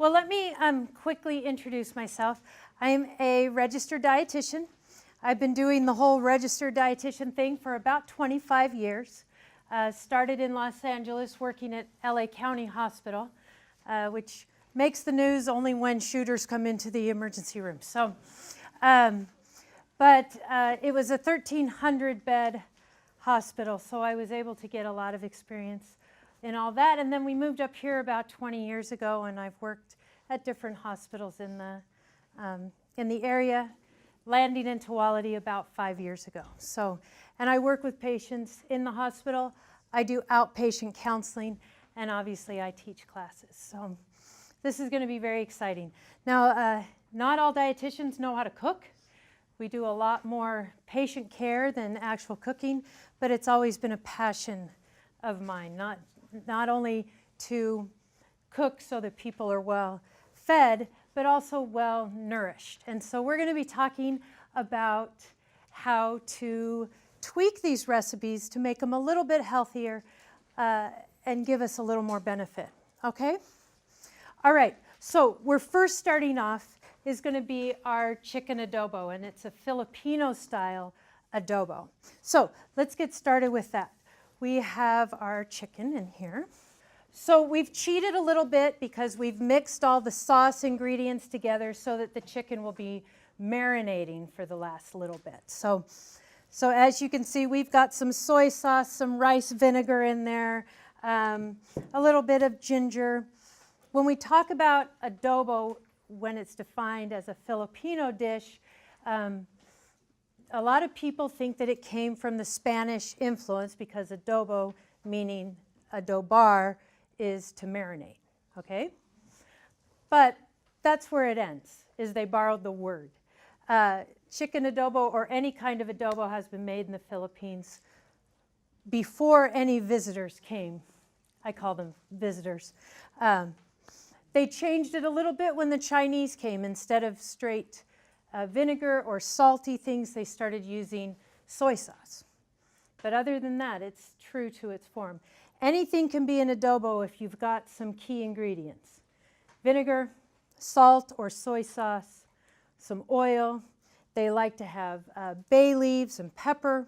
Well, let me quickly introduce myself. I'm a registered dietitian. I've been doing the whole registered dietitian thing for about 25 years. Started in Los Angeles working at LA County Hospital, which makes the news only when shooters come into the emergency room. So, but it was a 1,300 bed hospital, so I was able to get a lot of experience in all that. And then we moved up here about 20 years ago, and I've worked at different hospitals in the area, landing in Tuolity about 5 years ago. So, and I work with patients in the hospital. I do outpatient counseling, and obviously I teach classes. So this is going to be very exciting. Now, not all dietitians know how to cook. We do a lot more patient care than actual cooking, but it's always been a passion of mine, not only to cook so that people are well fed, but also well nourished. And so we're going to be talking about how to tweak these recipes to make them a little bit healthier and give us a little more benefit. Okay? All right, so we're first starting off is going to be our chicken adobo, and it's a Filipino style adobo. So let's get started with that. We have our chicken in here. So we've cheated a little bit because we've mixed all the sauce ingredients together so that the chicken will be marinating for the last little bit. So as you can see, we've got some soy sauce, some rice vinegar in there, a little bit of ginger. When we talk about adobo, when it's defined as a Filipino dish, a lot of people think that it came from the Spanish influence because adobo, meaning adobar, is to marinate, okay? But that's where it ends, is they borrowed the word. Chicken adobo or any kind of adobo has been made in the Philippines before any visitors came. I call them visitors. They changed it a little bit when the Chinese came. Instead of straight vinegar or salty things, they started using soy sauce. But other than that, it's true to its form. Anything can be an adobo if you've got some key ingredients. Vinegar, salt or soy sauce, some oil. They like to have bay leaves and pepper.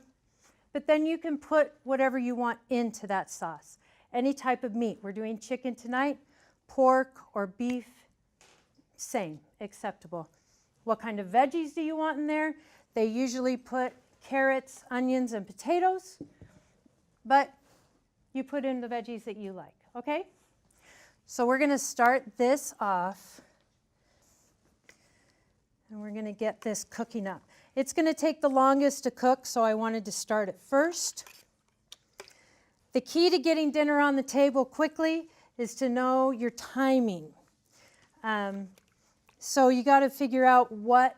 But then you can put whatever you want into that sauce. Any type of meat. We're doing chicken tonight. Pork or beef, same, acceptable. What kind of veggies do you want in there? They usually put carrots, onions, and potatoes, but you put in the veggies that you like, okay? So we're going to start this off, and we're going to get this cooking up. It's going to take the longest to cook, so I wanted to start it first. The key to getting dinner on the table quickly is to know your timing. So you got to figure out what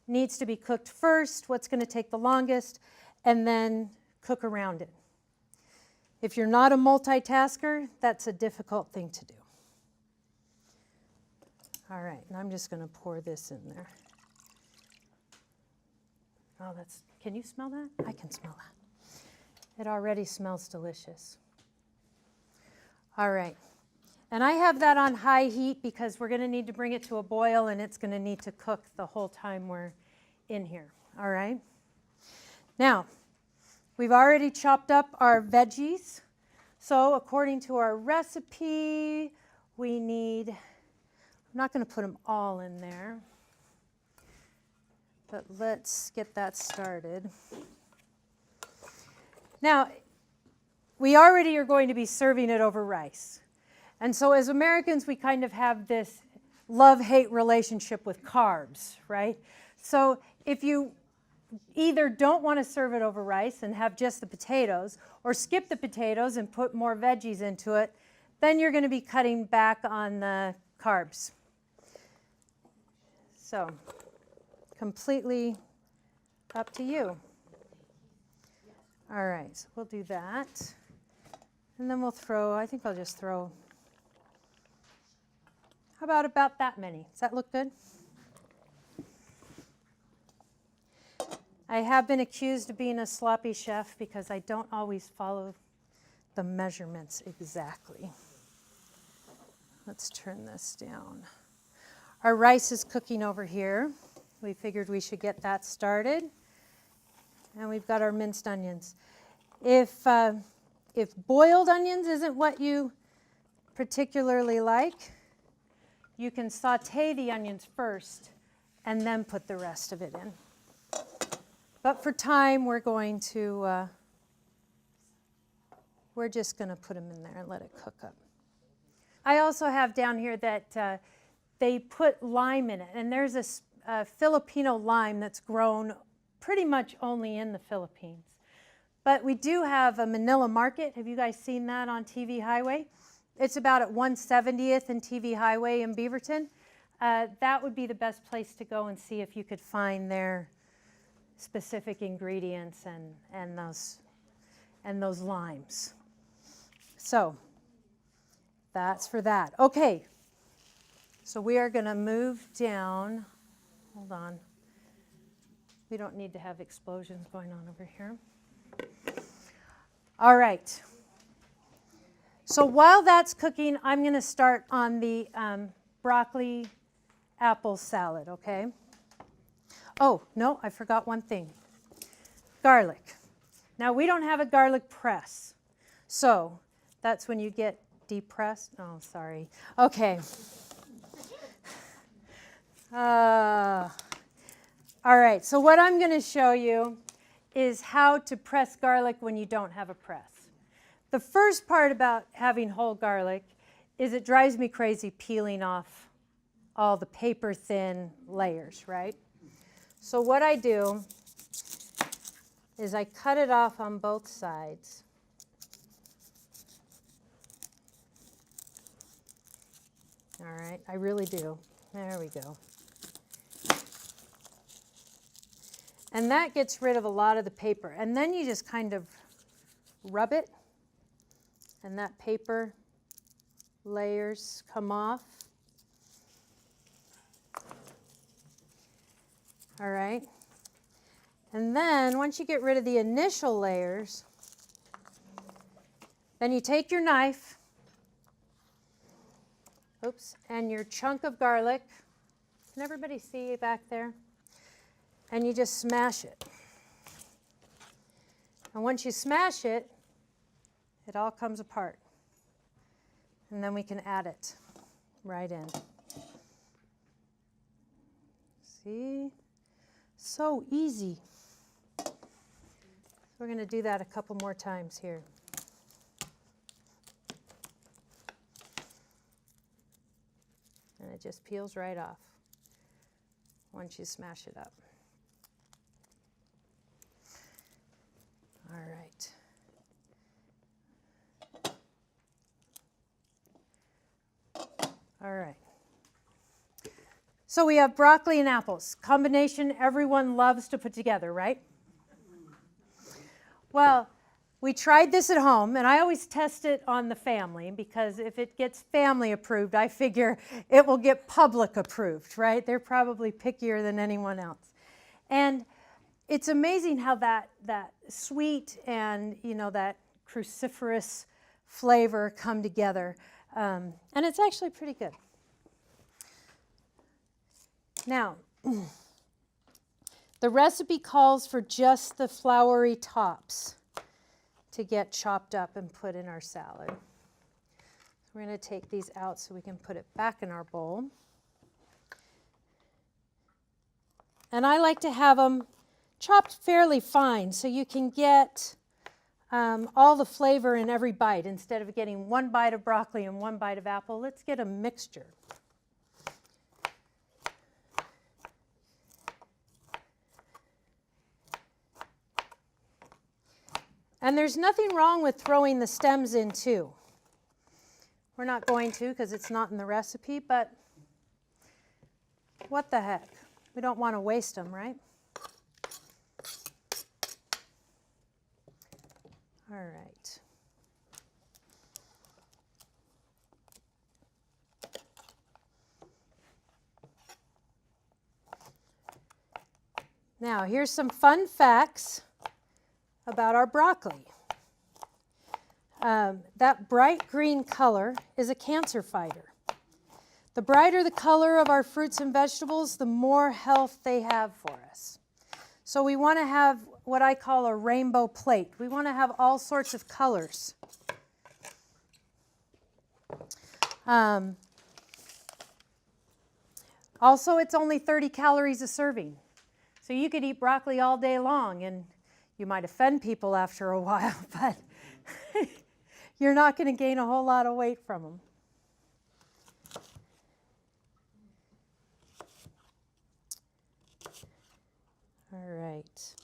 needs to be cooked first, what's going to take the longest, and then cook around it. If you're not a multitasker, that's a difficult thing to do. All right, and I'm just going to pour this in there. Oh, can you smell that? I can smell that. It already smells delicious. All right, and I have that on high heat because we're going to need to bring it to a boil and it's going to need to cook the whole time we're in here, all right? Now, we've already chopped up our veggies. So according to our recipe, we need, I'm not going to put them all in there, but let's get that started. Now, we already are going to be serving it over rice. And so as Americans, we kind of have this love-hate relationship with carbs, right? So if you either don't want to serve it over rice and have just the potatoes, or skip the potatoes and put more veggies into it, then you're going to be cutting back on the carbs. So completely up to you. All right, so we'll do that. And then we'll throw, I think I'll just throw, how about that many? Does that look good? I have been accused of being a sloppy chef because I don't always follow the measurements exactly. Let's turn this down. Our rice is cooking over here. We figured we should get that started. And we've got our minced onions. If boiled onions isn't what you particularly like, you can saute the onions first and then put the rest of it in. But for time, we're just going to put them in there and let it cook up. I also have down here that they put lime in it, and there's a Filipino lime that's grown pretty much only in the Philippines. But we do have a Manila Market. Have you guys seen that on TV Highway? It's about at 170th and TV Highway in Beaverton. That would be the best place to go and see if you could find their specific ingredients and those limes. So that's for that. Okay, so we are going to move down. Hold on. We don't need to have explosions going on over here. All right. So while that's cooking, I'm going to start on the broccoli apple salad, okay? Oh, no, I forgot one thing. Garlic. Now, we don't have a garlic press, so that's when you get depressed. Oh, sorry. Okay. All right, so what I'm going to show you is how to press garlic when you don't have a press. The first part about having whole garlic is it drives me crazy peeling off all the paper thin layers, right? So what I do is I cut it off on both sides. All right, I really do. There we go. And that gets rid of a lot of the paper. And then you just kind of rub it, and that paper layers come off. All right. And then once you get rid of the initial layers, then you take your knife, and your chunk of garlic. Can everybody see back there? And you just smash it. And once you smash it, it all comes apart. And then we can add it right in. See? So easy. We're going to do that a couple more times here. And it just peels right off once you smash it up. All right. All right. So we have broccoli and apples. Combination everyone loves to put together, right? Well, we tried this at home, and I always test it on the family because if it gets family approved, I figure it will get public approved, right? They're probably pickier than anyone else. And it's amazing how that sweet and, that cruciferous flavor come together. And it's actually pretty good. Now, the recipe calls for just the floury tops to get chopped up and put in our salad. We're going to take these out so we can put it back in our bowl. And I like to have them chopped fairly fine so you can get all the flavor in every bite. Instead of getting one bite of broccoli and one bite of apple, let's get a mixture. And there's nothing wrong with throwing the stems in too. We're not going to because it's not in the recipe, but what the heck? We don't want to waste them, right? All right. Now, here's some fun facts about our broccoli. That bright green color is a cancer fighter. The brighter the color of our fruits and vegetables, the more health they have for us. So we want to have what I call a rainbow plate. We want to have all sorts of colors. Also, it's only 30 calories a serving. So you could eat broccoli all day long, and you might offend people after a while, but you're not going to gain a whole lot of weight from them. All right.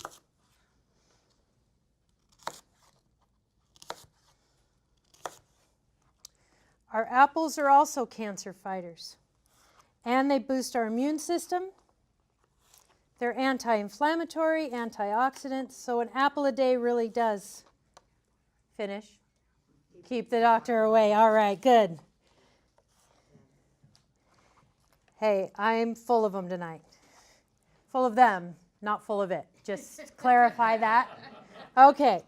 Our apples are also cancer fighters, and they boost our immune system. They're anti-inflammatory, antioxidants, so an apple a day really does finish. Keep the doctor away. All right, good. Hey, I'm full of them tonight. Full of them, not full of it. Just clarify that. Okay.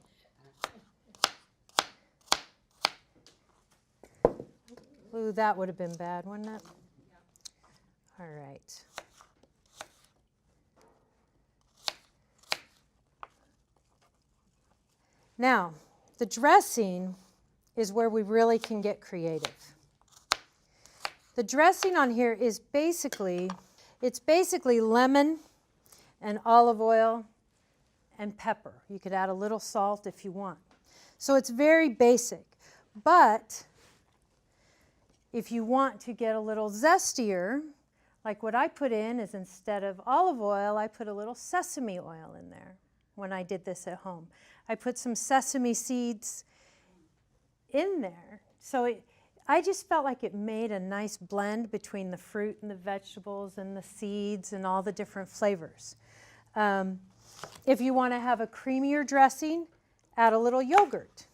Ooh, that would have been bad, wouldn't it? All right. Now, the dressing is where we really can get creative. The dressing on here is basically lemon and olive oil and pepper. You could add a little salt if you want. So it's very basic. But if you want to get a little zestier, like what I put in is instead of olive oil, I put a little sesame oil in there when I did this at home. I put some sesame seeds in there. So I just felt like it made a nice blend between the fruit and the vegetables and the seeds and all the different flavors. If you want to have a creamier dressing, add a little yogurt.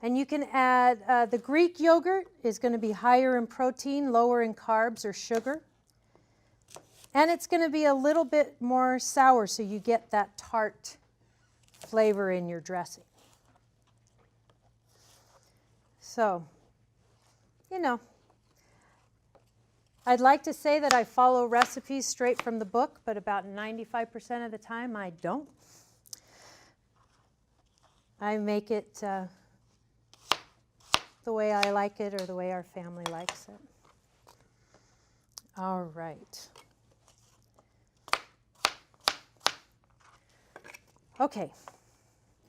And you can add, the Greek yogurt is going to be higher in protein, lower in carbs or sugar. And it's going to be a little bit more sour, so you get that tart flavor in your dressing. So, you know, I'd like to say that I follow recipes straight from the book, but about 95% of the time I don't. I make it the way I like it or the way our family likes it. All right. Okay,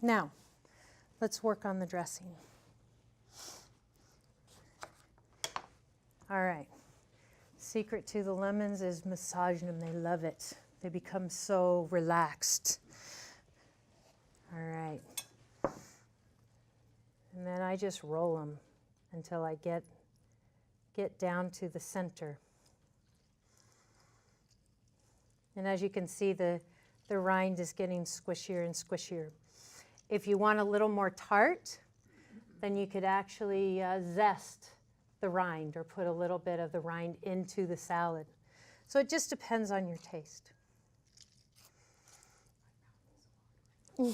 now let's work on the dressing. All right, secret to the lemons is massaging them. They love it. They become so relaxed. All right. And then I just roll them until I get down to the center. And as you can see, the rind is getting squishier and squishier. If you want a little more tart, then you could actually zest the rind or put a little bit of the rind into the salad. So it just depends on your taste. I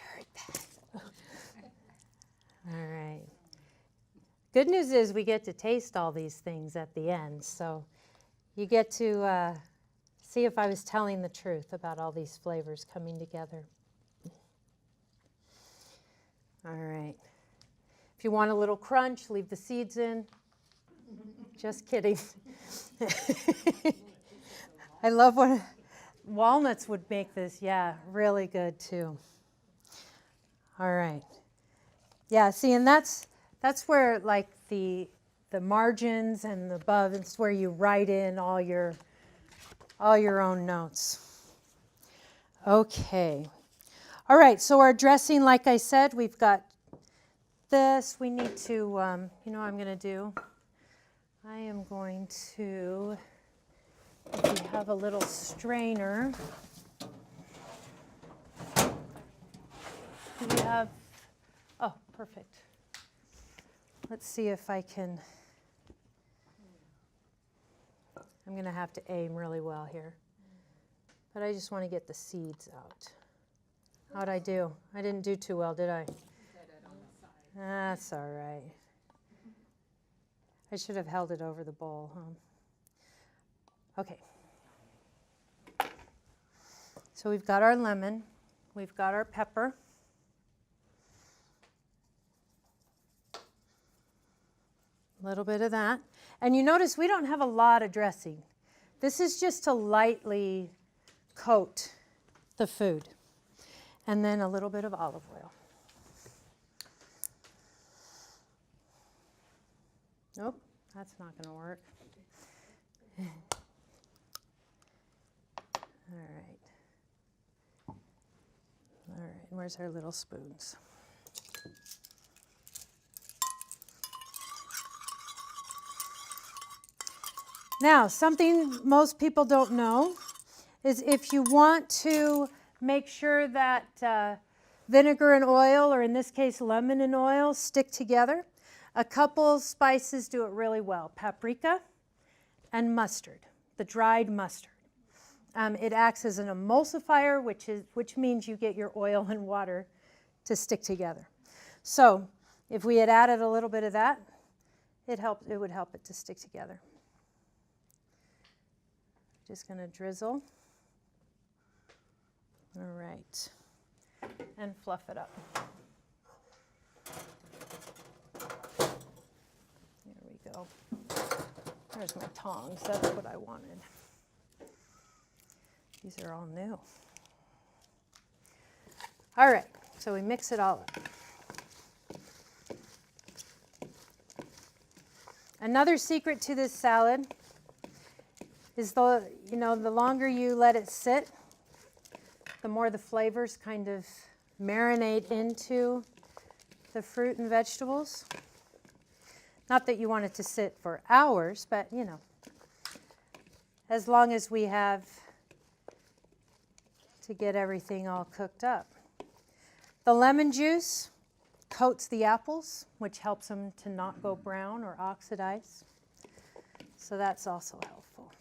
heard that. All right. Good news is we get to taste all these things at the end. So you get to see if I was telling the truth about all these flavors coming together. All right. If you want a little crunch, leave the seeds in. Just kidding. I love when walnuts would make this, yeah, really good too. All right. Yeah, see, and that's where like the margins and the above, it's where you write in all your own notes. Okay. All right, so our dressing, like I said, we've got this. We need to, you know what I'm going to do? I am going to, if we have a little strainer. Do we have, oh, perfect. Let's see if I can, I'm going to have to aim really well here. But I just want to get the seeds out. How'd I do? I didn't do too well, did I? That's all right. I should have held it over the bowl, huh? Okay. So we've got our lemon, we've got our pepper. A little bit of that. And you notice we don't have a lot of dressing. This is just to lightly coat the food. And then a little bit of olive oil. Nope, that's not going to work. All right. All right, where's our little spoons? Now, something most people don't know is if you want to make sure that vinegar and oil, or in this case lemon and oil, stick together, a couple spices do it really well. Paprika and mustard, the dried mustard. It acts as an emulsifier, which means you get your oil and water to stick together. So if we had added a little bit of that, it would help it to stick together. Just going to drizzle. All right. And fluff it up. There we go. There's my tongs. That's what I wanted. These are all new. All right. So we mix it all up. Another secret to this salad is the longer you let it sit, the more the flavors kind of marinate into the fruit and vegetables. Not that you want it to sit for hours, but as long as we have to get everything all cooked up. The lemon juice coats the apples, which helps them to not go brown or oxidize. So that's also helpful.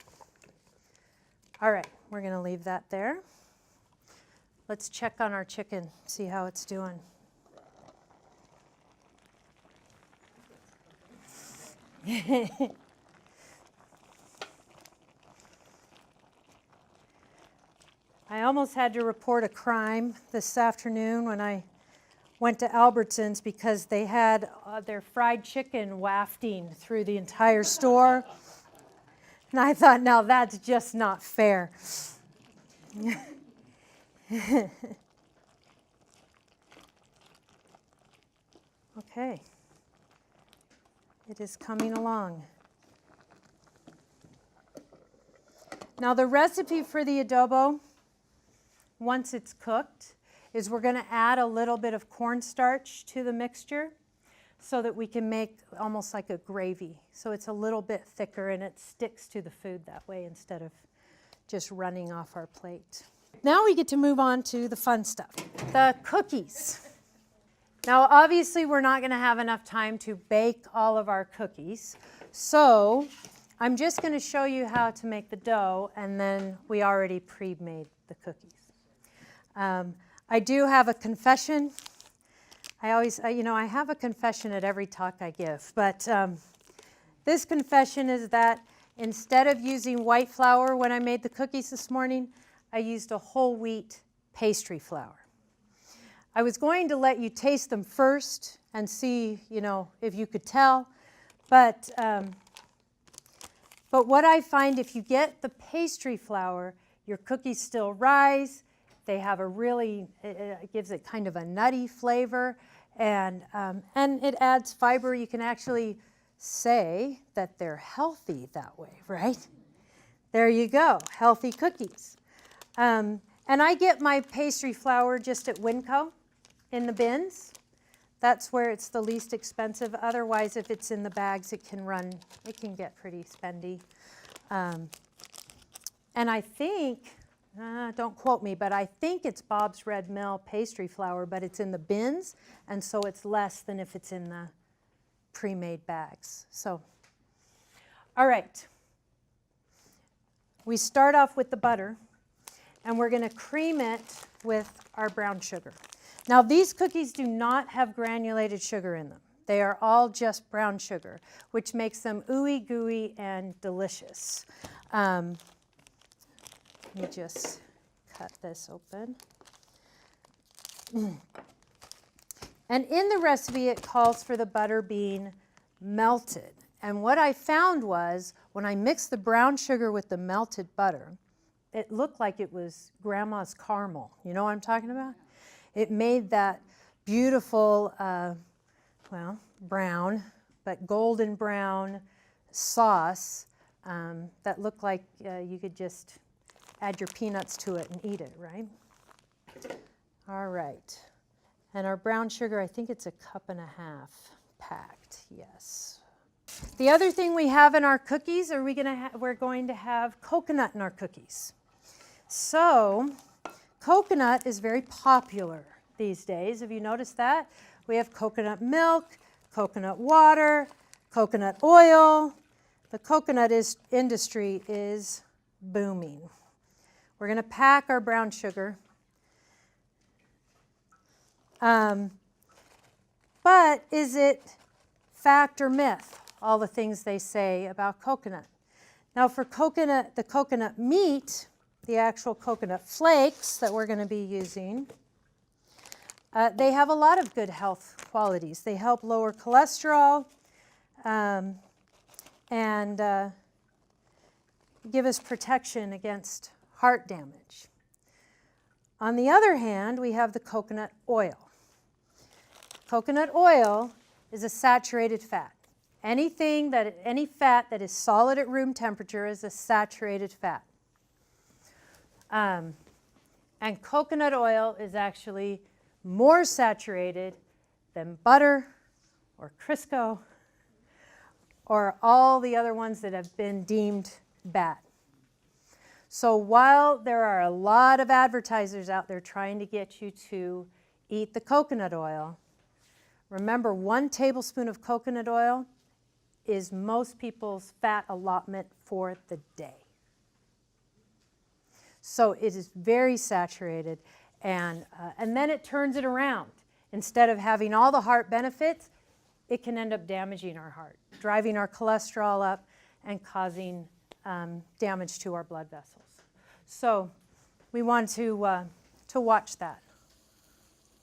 All right, we're going to leave that there. Let's check on our chicken, see how it's doing. I almost had to report a crime this afternoon when I went to Albertsons because they had their fried chicken wafting through the entire store. And I thought, now that's just not fair. Okay. It is coming along. Now the recipe for the adobo, once it's cooked, is we're going to add a little bit of cornstarch to the mixture so that we can make almost like a gravy. So it's a little bit thicker and it sticks to the food that way instead of just running off our plate. Now we get to move on to the fun stuff, the cookies. Now obviously we're not going to have enough time to bake all of our cookies, so I'm just going to show you how to make the dough, and then we already pre-made the cookies. I do have a confession. I have a confession at every talk I give, but this confession is that instead of using white flour when I made the cookies this morning, I used a whole wheat pastry flour. I was going to let you taste them first and see, if you could tell, but what I find, if you get the pastry flour, your cookies still rise. They have it gives it kind of a nutty flavor, and it adds fiber. You can actually say that they're healthy that way, right? There you go, healthy cookies. And I get my pastry flour just at Winco in the bins. That's where it's the least expensive. Otherwise, if it's in the bags, it can get pretty spendy. And I think, don't quote me, but I think it's Bob's Red Mill pastry flour, but it's in the bins, and so it's less than if it's in the pre-made bags. So, all right. We start off with the butter, and we're going to cream it with our brown sugar. Now, these cookies do not have granulated sugar in them. They are all just brown sugar, which makes them ooey gooey and delicious. Let me just cut this open. And in the recipe, it calls for the butter being melted. And what I found was when I mixed the brown sugar with the melted butter, it looked like it was grandma's caramel. You know what I'm talking about? It made that beautiful, brown, but golden brown sauce that looked like you could just add your peanuts to it and eat it, right? All right. And our brown sugar, I think it's 1.5 cups packed, yes. The other thing we have in our cookies, we're going to have coconut in our cookies. So, coconut is very popular these days. Have you noticed that? We have coconut milk, coconut water, coconut oil. The coconut industry is booming. We're going to pack our brown sugar. But is it fact or myth, all the things they say about coconut? Now for coconut, the coconut meat, the actual coconut flakes that we're going to be using, they have a lot of good health qualities. They help lower cholesterol and give us protection against heart damage. On the other hand, we have the coconut oil. Coconut oil is a saturated fat. Any fat that is solid at room temperature is a saturated fat. And coconut oil is actually more saturated than butter or Crisco or all the other ones that have been deemed bad. So while there are a lot of advertisers out there trying to get you to eat the coconut oil, remember 1 tablespoon of coconut oil is most people's fat allotment for the day. So it is very saturated, and then it turns it around. Instead of having all the heart benefits, it can end up damaging our heart, driving our cholesterol up, and causing damage to our blood vessels. So we want to watch that.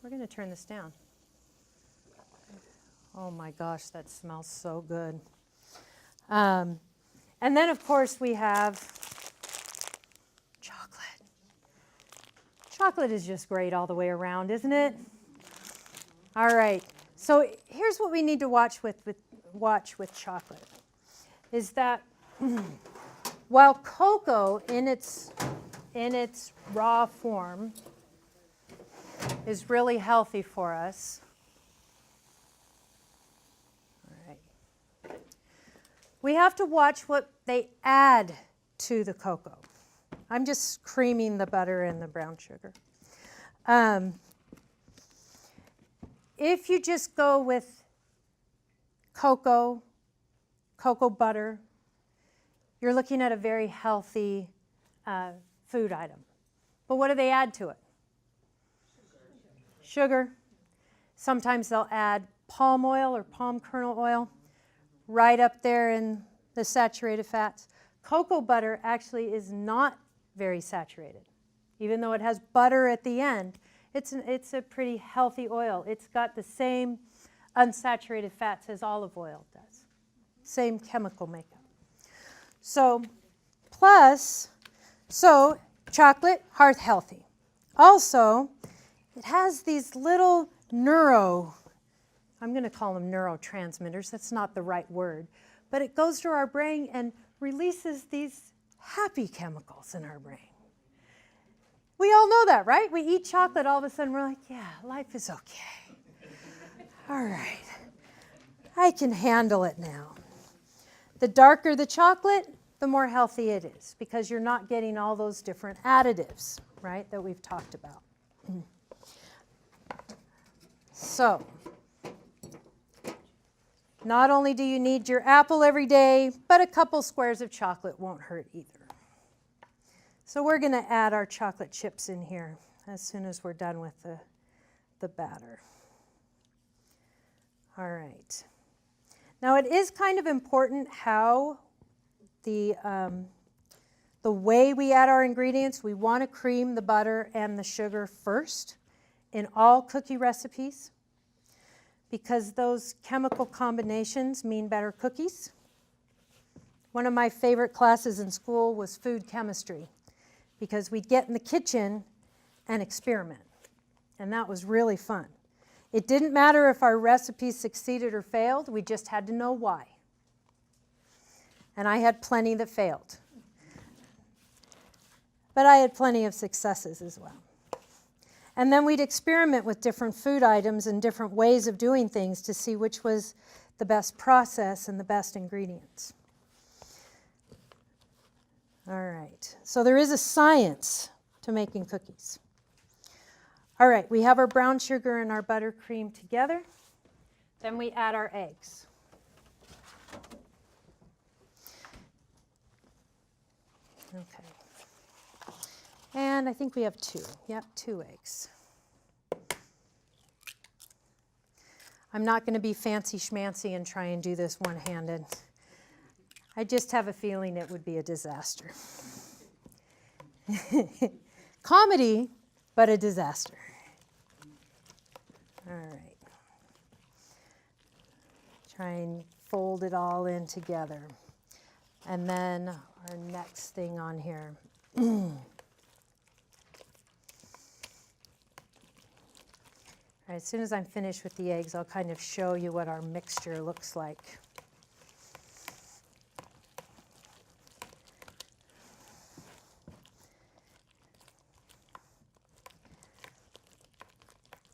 We're going to turn this down. Oh my gosh, that smells so good. And then, of course, we have chocolate. Chocolate is just great all the way around, isn't it? All right. So here's what we need to watch with chocolate, is that while cocoa in its raw form is really healthy for us, all right, we have to watch what they add to the cocoa. I'm just creaming the butter and the brown sugar. If you just go with cocoa butter, you're looking at a very healthy food item. But what do they add to it? Sugar. Sometimes they'll add palm oil or palm kernel oil right up there in the saturated fats. Cocoa butter actually is not very saturated. Even though it has butter at the end, it's a pretty healthy oil. It's got the same unsaturated fats as olive oil does. Same chemical makeup. So chocolate, heart healthy. Also, it has these little I'm going to call them neurotransmitters. That's not the right word. But it goes to our brain and releases these happy chemicals in our brain. We all know that, right? We eat chocolate, all of a sudden we're like, yeah, life is okay. All right. I can handle it now. The darker the chocolate, the more healthy it is, because you're not getting all those different additives, right, that we've talked about. So, not only do you need your apple every day, but a couple squares of chocolate won't hurt either. So we're going to add our chocolate chips in here as soon as we're done with the batter. All right. Now it is kind of important how the way we add our ingredients. We want to cream the butter and the sugar first in all cookie recipes because those chemical combinations mean better cookies. One of my favorite classes in school was food chemistry because we'd get in the kitchen and experiment, and that was really fun. It didn't matter if our recipes succeeded or failed, we just had to know why. And I had plenty that failed. But I had plenty of successes as well. And then we'd experiment with different food items and different ways of doing things to see which was the best process and the best ingredients. All right, so there is a science to making cookies. All right, we have our brown sugar and our buttercream together. Then we add our eggs. Okay. And I think we have 2. Yep, 2 eggs. I'm not going to be fancy schmancy and try and do this one-handed. I just have a feeling it would be a disaster. Comedy, but a disaster. All right. Try and fold it all in together. And then our next thing on here. All right, as soon as I'm finished with the eggs, I'll kind of show you what our mixture looks like.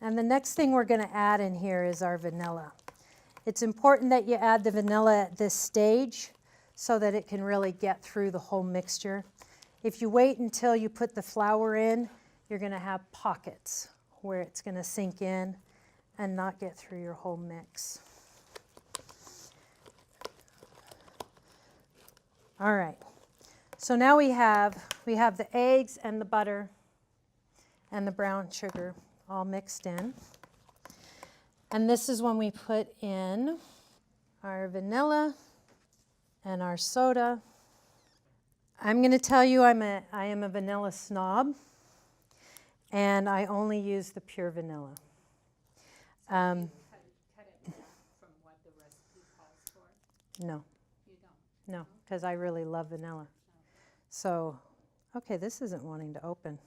And the next thing we're going to add in here is our vanilla. It's important that you add the vanilla at this stage so that it can really get through the whole mixture. If you wait until you put the flour in, you're going to have pockets where it's going to sink in and not get through your whole mix. All right. So now we have the eggs and the butter and the brown sugar all mixed in. And this is when we put in our vanilla and our soda. I'm going to tell you I am a vanilla snob, and I only use the pure vanilla. Cut it from what the recipe calls for? No. You don't? No, because I really love vanilla. No. So, okay, this isn't wanting to open.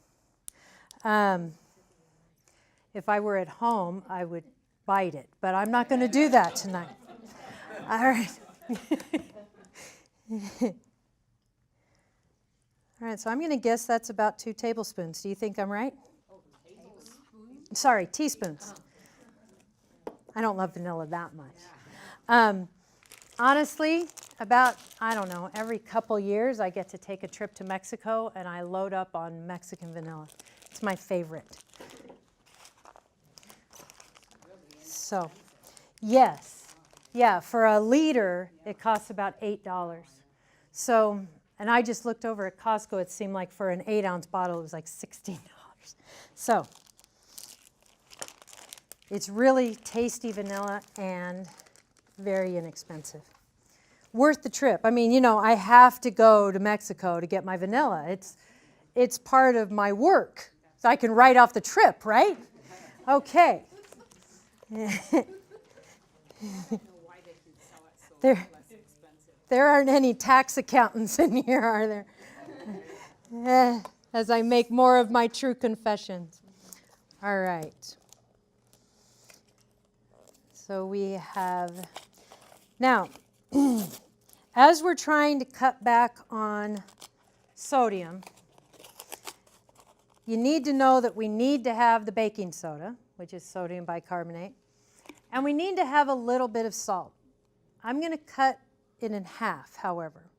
If I were at home, I would bite it, but I'm not going to do that tonight. All right. All right, so I'm going to guess that's about 2 tablespoons. Do you think I'm right? Oh, tablespoons? Sorry, teaspoons. I don't love vanilla that much. Honestly, about, I don't know, every couple years I get to take a trip to Mexico and I load up on Mexican vanilla. It's my favorite. So, yes. Yeah, for a liter, it costs about $8. So, and I just looked over at Costco. It seemed like for an 8-ounce bottle, it was like $16. So, it's really tasty vanilla and very inexpensive. Worth the trip. I mean, you know, I have to go to Mexico to get my vanilla. It's part of my work. So I can write off the trip, right? Okay. There aren't any tax accountants in here, are there? As I make more of my true confessions. All right. So we have, now, as we're trying to cut back on sodium, you need to know that we need to have the baking soda, which is sodium bicarbonate, and we need to have a little bit of salt. I'm going to cut it in half, however,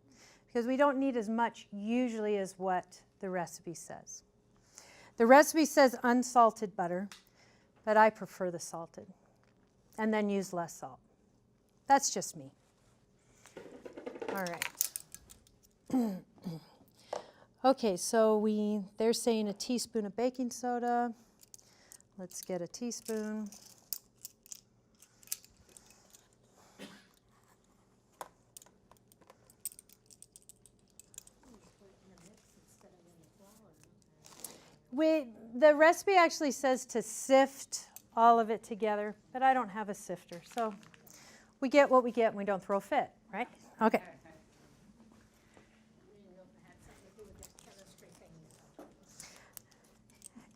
because we don't need as much usually as what the recipe says. The recipe says unsalted butter, but I prefer the salted, and then use less salt. That's just me. All right. Okay, so they're saying a teaspoon of baking soda. Let's get a teaspoon. The recipe actually says to sift all of it together, but I don't have a sifter. So we get what we get and we don't throw a fit, right? Okay.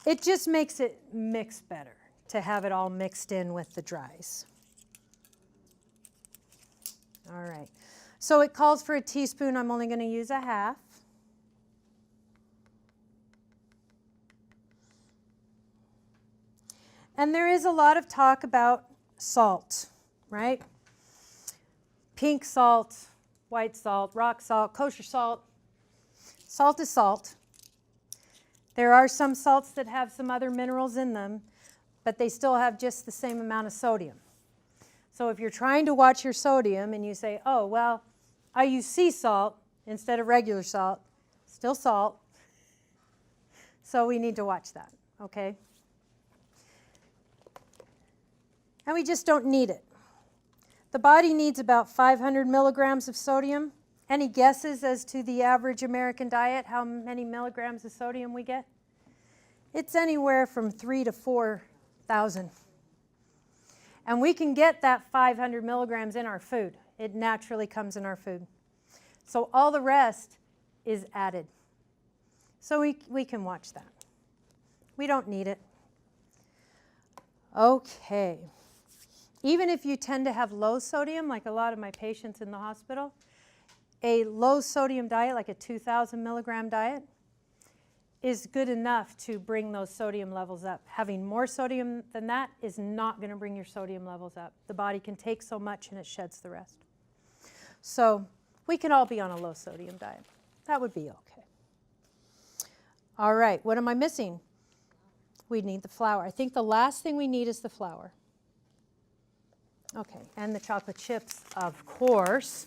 It just makes it mix better to have it all mixed in with the dries. All right. So it calls for a teaspoon. I'm only going to use a half. And there is a lot of talk about salt, right? Pink salt, white salt, rock salt, kosher salt. Salt is salt. There are some salts that have some other minerals in them, but they still have just the same amount of sodium. So if you're trying to watch your sodium and you say, oh, well, I use sea salt instead of regular salt, still salt. So we need to watch that, okay? And we just don't need it. The body needs about 500 milligrams of sodium. Any guesses as to the average American diet, how many milligrams of sodium we get? It's anywhere from 3,000 to 4,000. And we can get that 500 milligrams in our food. It naturally comes in our food. So all the rest is added. So we can watch that. We don't need it. Okay. Even if you tend to have low sodium, like a lot of my patients in the hospital, a low sodium diet, like a 2,000 milligram diet, is good enough to bring those sodium levels up. Having more sodium than that is not going to bring your sodium levels up. The body can take so much and it sheds the rest. So we can all be on a low sodium diet. That would be okay. All right, what am I missing? We need the flour. I think the last thing we need is the flour. Okay, and the chocolate chips, of course,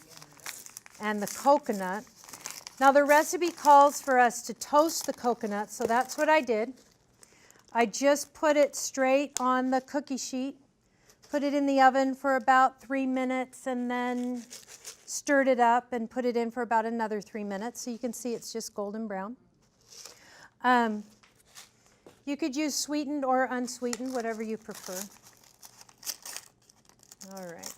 and the coconut. Now the recipe calls for us to toast the coconut, so that's what I did. I just put it straight on the cookie sheet, put it in the oven for about 3 minutes, and then stirred it up and put it in for about another 3 minutes, so you can see it's just golden brown. You could use sweetened or unsweetened, whatever you prefer. All right.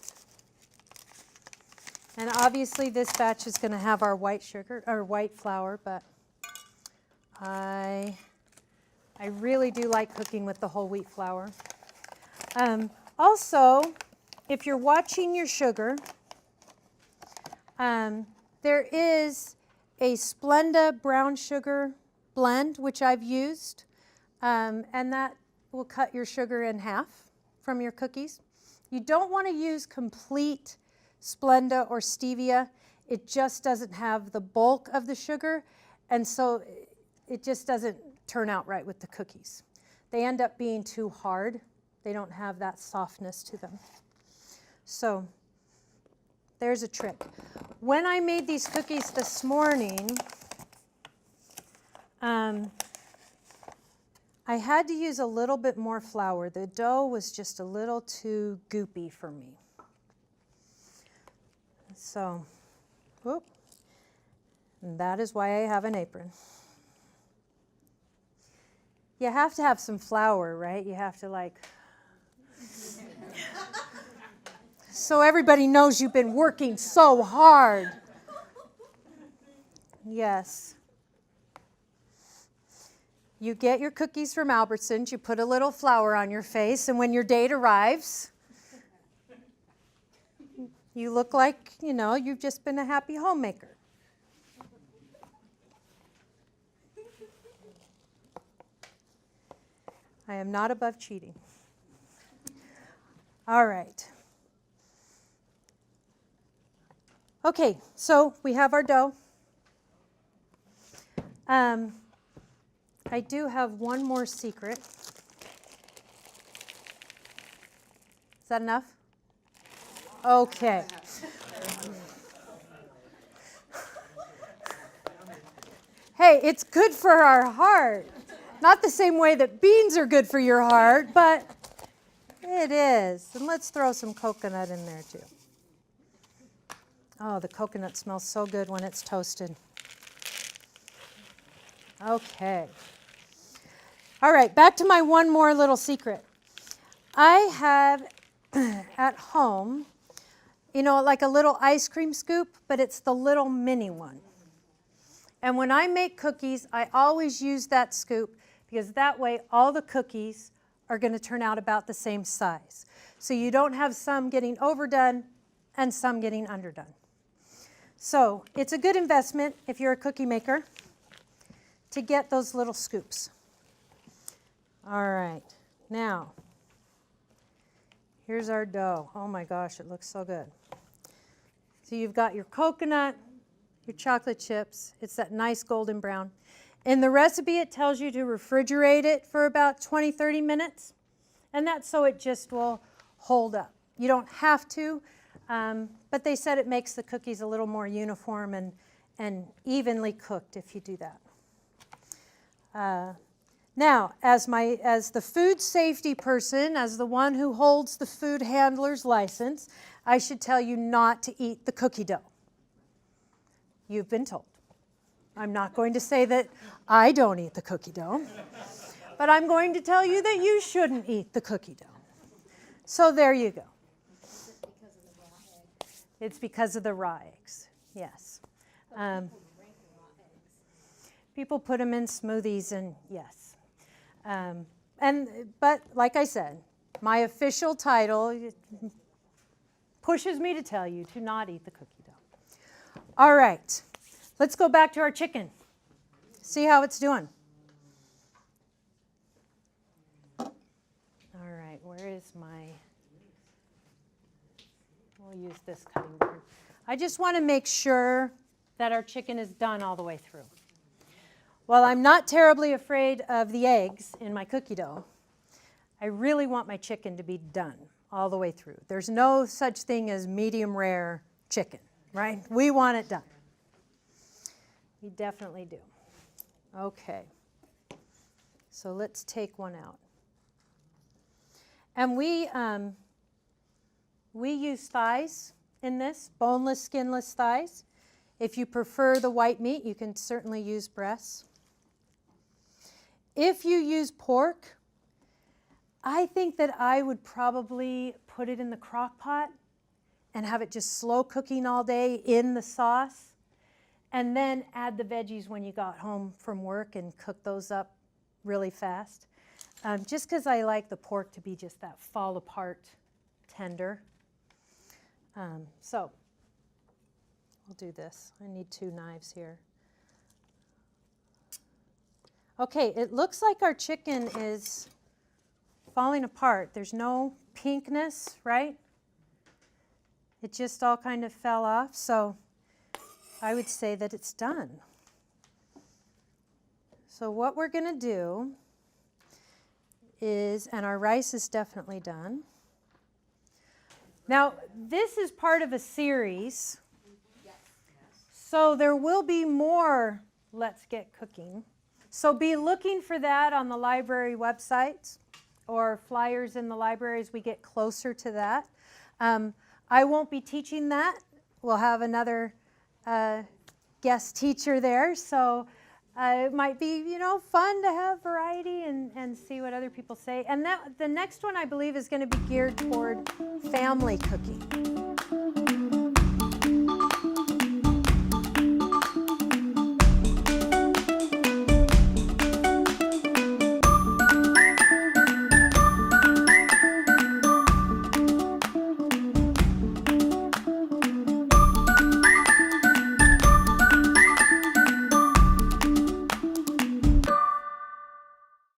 And obviously this batch is going to have our white sugar or white flour, but I really do like cooking with the whole wheat flour. Also, if you're watching your sugar, there is a Splenda brown sugar blend, which I've used, and that will cut your sugar in half from your cookies. You don't want to use complete Splenda or stevia. It just doesn't have the bulk of the sugar, and so it just doesn't turn out right with the cookies. They end up being too hard. They don't have that softness to them. So there's a trick. When I made these cookies this morning, I had to use a little bit more flour. The dough was just a little too goopy for me. So, whoop. And that is why I have an apron. You have to have some flour, right? You have to like... So everybody knows you've been working so hard. Yes. You get your cookies from Albertsons, you put a little flour on your face, and when your date arrives, you look like, you know, you've just been a happy homemaker. I am not above cheating. All right. Okay, so we have our dough. I do have one more secret. Is that enough? Okay. Hey, it's good for our heart. Not the same way that beans are good for your heart, but it is. And let's throw some coconut in there too. Oh, the coconut smells so good when it's toasted. Okay. All right, back to my one more little secret. I have at home, you know, like a little ice cream scoop, but it's the little mini one. And when I make cookies, I always use that scoop because that way all the cookies are going to turn out about the same size. So you don't have some getting overdone and some getting underdone. So it's a good investment if you're a cookie maker to get those little scoops. All right, now, here's our dough. Oh my gosh, it looks so good. So you've got your coconut, your chocolate chips. It's that nice golden brown. In the recipe, it tells you to refrigerate it for about 20, 30 minutes. And that's so it just will hold up. You don't have to, but they said it makes the cookies a little more uniform and evenly cooked if you do that. Now, as the food safety person, as the one who holds the food handler's license, I should tell you not to eat the cookie dough. You've been told. I'm not going to say that I don't eat the cookie dough, but I'm going to tell you that you shouldn't eat the cookie dough. So there you go. It's because of the raw eggs, yes. People put them in smoothies and yes. But like I said, my official title pushes me to tell you to not eat the cookie dough. All right, let's go back to our chicken. See how it's doing. All right, where is we'll use this cutting board. I just want to make sure that our chicken is done all the way through. Well, I'm not terribly afraid of the eggs in my cookie dough. I really want my chicken to be done all the way through. There's no such thing as medium rare chicken, right? We want it done. We definitely do. Okay. So let's take one out. And we use thighs in this, boneless, skinless thighs. If you prefer the white meat, you can certainly use breasts. If you use pork, I think that I would probably put it in the crock pot and have it just slow cooking all day in the sauce, and then add the veggies when you got home from work and cook those up really fast. Just because I like the pork to be just that fall apart tender. So we'll do this. I need 2 knives here. Okay, it looks like our chicken is falling apart. There's no pinkness, right? It just all kind of fell off, so I would say that it's done. So what we're going to do is, and our rice is definitely done. Now, this is part of a series, so there will be more Let's Get Cooking. So be looking for that on the library websites or flyers in the library as we get closer to that. I won't be teaching that. We'll have another guest teacher there, so it might be, fun to have variety and see what other people say. And the next one, I believe, is going to be geared toward family cooking.